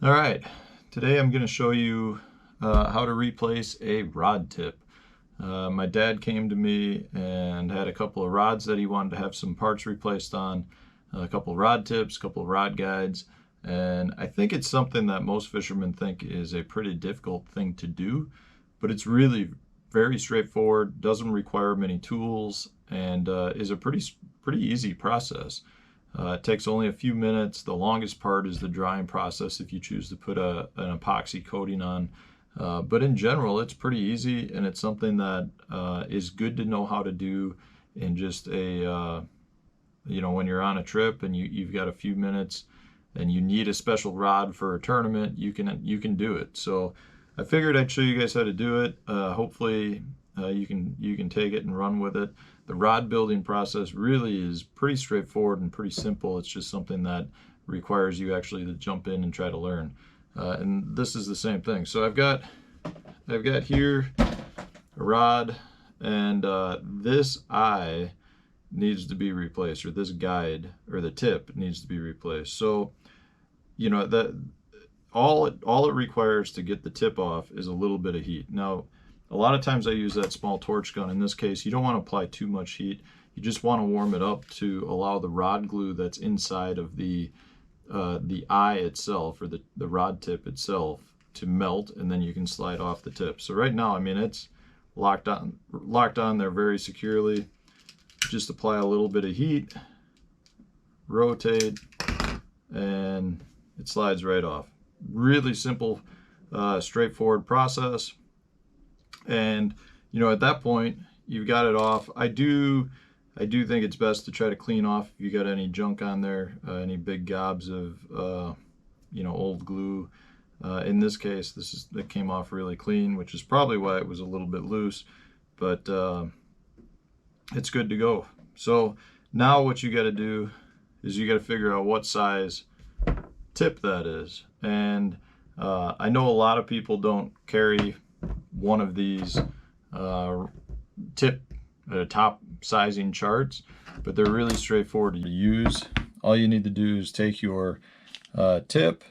All right, today I'm going to show you how to replace a rod tip. My dad came to me and had a couple of rods that he wanted to have some parts replaced on, a couple of rod tips, a couple of rod guides, and I think it's something that most fishermen think is a pretty difficult thing to do, but it's really very straightforward, doesn't require many tools, and is a pretty easy process. It takes only a few minutes. The longest part is the drying process if you choose to put an epoxy coating on. But in general, it's pretty easy, and it's something that is good to know how to do in just a, when you're on a trip and you've got a few minutes and you need a special rod for a tournament, you can do it. So I figured I'd show you guys how to do it. Hopefully you can take it and run with it. The rod building process really is pretty straightforward and pretty simple. It's just something that requires you actually to jump in and try to learn. And this is the same thing. So I've got here a rod, and this eye needs to be replaced, or this guide or the tip needs to be replaced. So that all it requires to get the tip off is a little bit of heat. Now, a lot of times I use that small torch gun. In this case, you don't want to apply too much heat. You just want to warm it up to allow the rod glue that's inside of the eye itself, or the rod tip itself, to melt, and then you can slide off the tip. So right now, I mean, it's locked on there very securely. Just apply a little bit of heat, rotate, and it slides right off. Really simple, straightforward process. And at that point, you've got it off. I do think it's best to try to clean off if you got any junk on there, any big gobs of old glue. In this case, it came off really clean, which is probably why it was a little bit loose, but it's good to go. So now what you got to do is you got to figure out what size tip that is. And I know a lot of people don't carry one of these top sizing charts, but they're really straightforward to use. All you need to do is take your tip,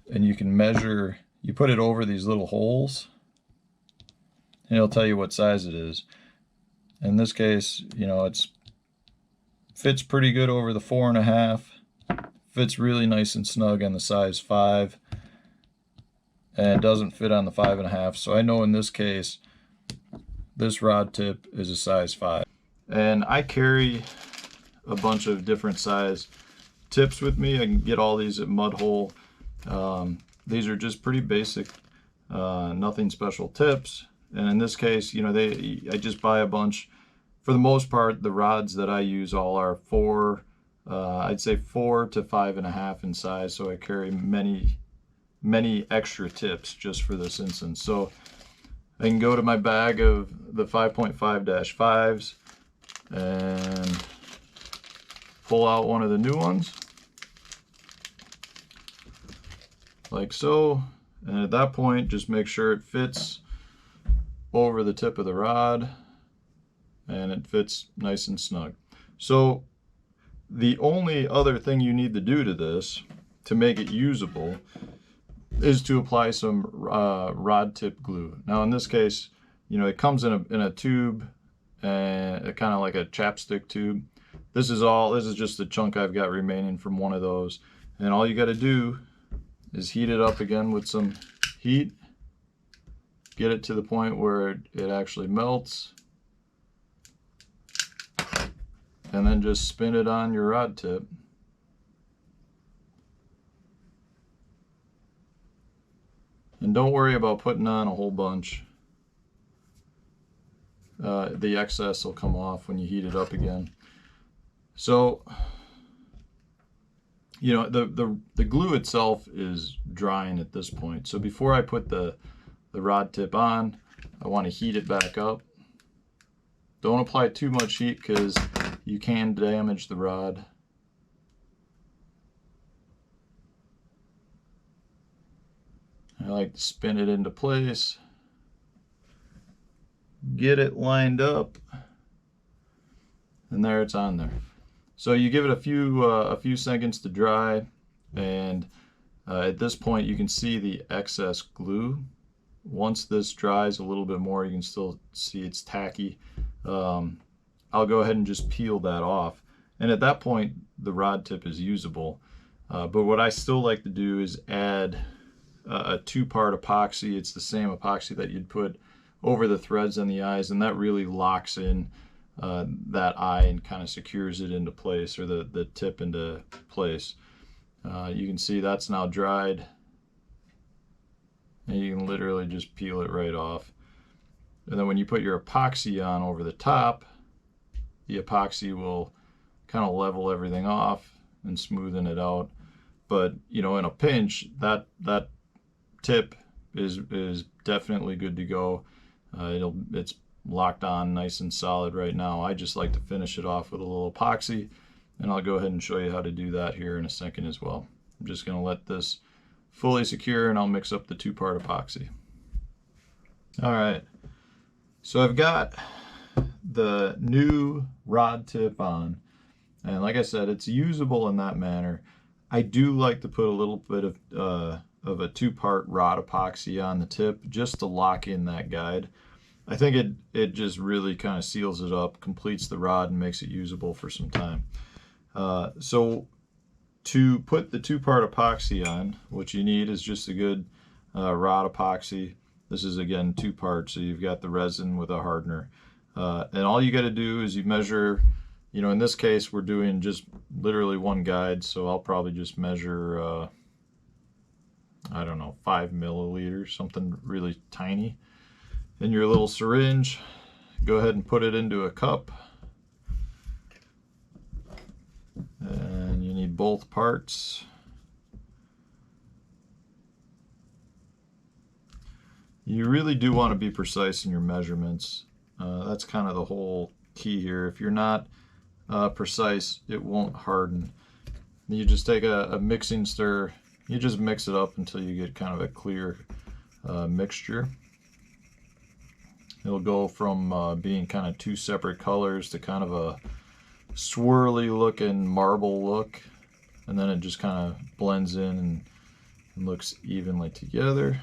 and you can measure. You put it over these little holes, and it'll tell you what size it is. In this case, it's fits pretty good over the 4.5. Fits really nice and snug on the size 5. And it doesn't fit on the 5.5. So I know in this case, this rod tip is a size 5. And I carry a bunch of different size tips with me. I can get all these at Mud Hole. These are just pretty basic, nothing special tips. And in this case, I just buy a bunch. For the most part, the rods that I use all are I'd say 4 to 5.5 in size. So I carry many extra tips just for this instance. So I can go to my bag of the 5.5-5s and pull out one of the new ones, like so. And at that point, just make sure it fits over the tip of the rod, and it fits nice and snug. So the only other thing you need to do to this to make it usable is to apply some rod tip glue. Now in this case, it comes in a tube, and kind of like a chapstick tube. This is just a chunk I've got remaining from one of those, and all you got to do is heat it up again with some heat, get it to the point where it actually melts, and then just spin it on your rod tip. And don't worry about putting on a whole bunch. The excess will come off when you heat it up again. So, the glue itself is drying at this point. So before I put the rod tip on, I want to heat it back up. Don't apply too much heat because you can damage the rod. I like to spin it into place, get it lined up, and there it's on there. So you give it a few seconds to dry, and At this point, you can see the excess glue. Once this dries a little bit more, you can still see it's tacky. I'll go ahead and just peel that off. And at that point, the rod tip is usable. But what I still like to do is add a 2-part epoxy. It's the same epoxy that you'd put over the threads and the eyes, and that really locks in that eye and kind of secures it into place, or the tip into place. You can see that's now dried, and you can literally just peel it right off. And then when you put your epoxy on over the top, the epoxy will kind of level everything off and smoothen it out. But you know, in a pinch, that tip is definitely good to go. It's locked on nice and solid right now. I just like to finish it off with a little epoxy, and I'll go ahead and show you how to do that here in a second as well. I'm just going to let this fully secure, and I'll mix up the 2-part epoxy. All right, so I've got the new rod tip on, and like I said, it's usable in that manner. I do like to put a little bit of a 2-part rod epoxy on the tip just to lock in that guide. I think it just really kind of seals it up, completes the rod, and makes it usable for some time. So to put the 2-part epoxy on, what you need is just a good rod epoxy. This is, again, 2 parts, so you've got the resin with a hardener. And all you got to do is you measure, you know, in this case, we're doing just literally 1 guide, so I'll probably just measure, I don't know, 5 milliliters, something really tiny. In your little syringe, go ahead and put it into a cup. And you need both parts. You really do want to be precise in your measurements. That's kind of the whole key here. If you're not precise, it won't harden. You just take a mixing stir, you just mix it up until you get kind of a clear mixture. It'll go from being kind of 2 separate colors to kind of a swirly looking marble look, and then it just kind of blends in and looks evenly together.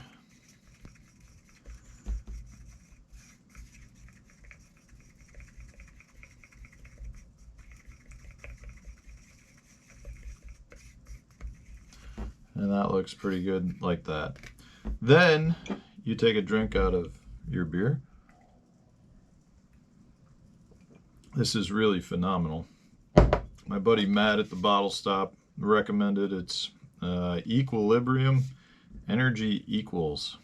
And that looks pretty good like that. Then you take a drink out of your beer. This is really phenomenal. My buddy Matt at the Bottle Stop recommended it's Equilibrium Energy Equals,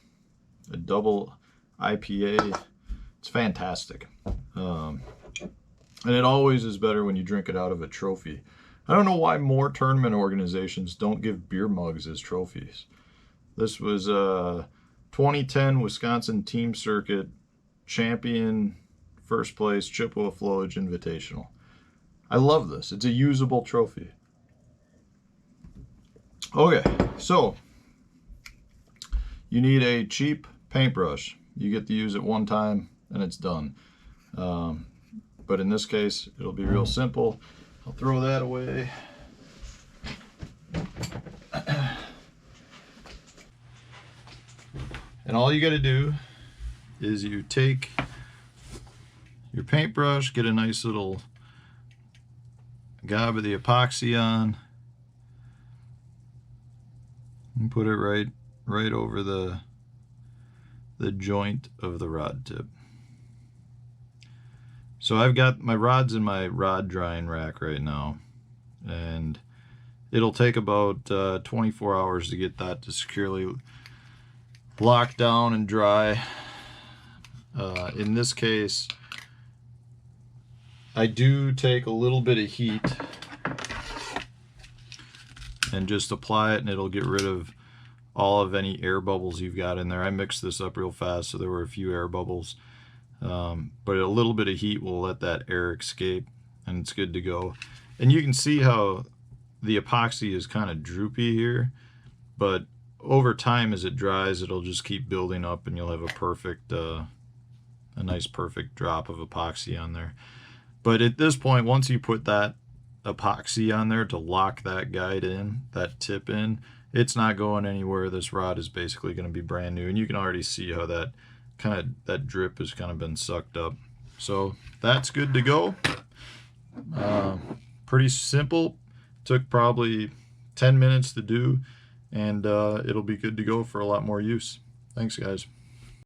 a double IPA. It's fantastic. And it always is better when you drink it out of a trophy. I don't know why more tournament organizations don't give beer mugs as trophies. This was a 2010 Wisconsin Team Circuit champion, first place Chippewa Flowage Invitational. I love this. It's a usable trophy. Okay, so you need a cheap paintbrush. You get to use it one time and it's done. But in this case, it'll be real simple. I'll throw that away. And all you got to do is you take your paintbrush, get a nice little gob of the epoxy on, and put it right over the joint of the rod tip. So I've got my rods in my rod drying rack right now, and it'll take about 24 hours to get that to securely lock down and dry. In this case, I do take a little bit of heat and just apply it, and it'll get rid of all of any air bubbles you've got in there. I mixed this up real fast, so there were a few air bubbles. But a little bit of heat will let that air escape, and it's good to go. And you can see how the epoxy is kind of droopy here, but over time as it dries, it'll just keep building up, and you'll have a nice perfect drop of epoxy on there. But at this point, once you put that epoxy on there to lock that guide in, that tip in, it's not going anywhere. This rod is basically going to be brand new, and you can already see how that drip has kind of been sucked up. So that's good to go. Pretty simple. Took probably 10 minutes to do, and it'll be good to go for a lot more use. Thanks, guys.